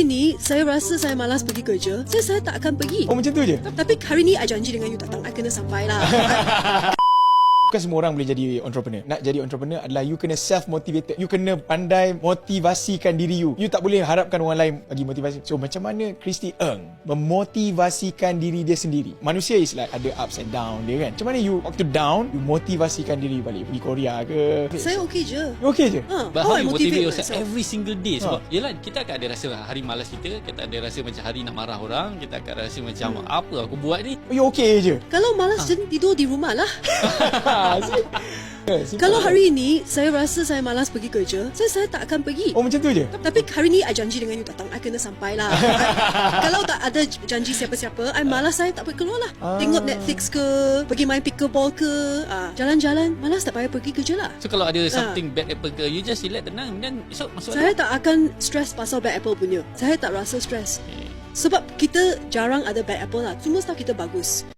hari ni saya rasa saya malas pergi kerja, saya tak akan pergi. Oh, macam tu je? Tapi hari ni I janji dengan you datang, I kena sampai lah. Bukan semua orang boleh jadi entrepreneur. Nak jadi entrepreneur adalah you kena self-motivated. You kena pandai motivasikan diri you. You tak boleh harapkan orang lain bagi motivasi. So, macam mana Christy Ng memotivasikan diri dia sendiri? Manusia is like ada ups and down dia kan. Macam mana you waktu down, you motivasikan diri balik. Pergi Korea ke? Saya okey je. You okay je? But How how I you motivate yourself myself? every single day? Sebab yelah, kita akan ada rasa hari malas kita ada rasa macam hari nak marah orang, kita akan rasa macam apa aku buat ni. You okay je? Kalau malas je tidur di rumah lah. Simple. Kalau hari ni saya rasa saya malas pergi kerja, saya tak akan pergi. Oh, macam tu je? Tapi hari ni I janji dengan you datang, I kena sampai lah. Kalau tak ada janji siapa-siapa, I malas, saya tak pergi keluar lah. Tengok Netflix ke, pergi main pickleball ke, jalan-jalan, malas tak payah pergi kerja lah. So kalau ada something bad apple ke, you just relax, tenang, dan esok masuk Saya tak akan stress pasal bad apple punya. Saya tak rasa stress. Sebab kita jarang ada bad apple lah. Semua staff kita bagus.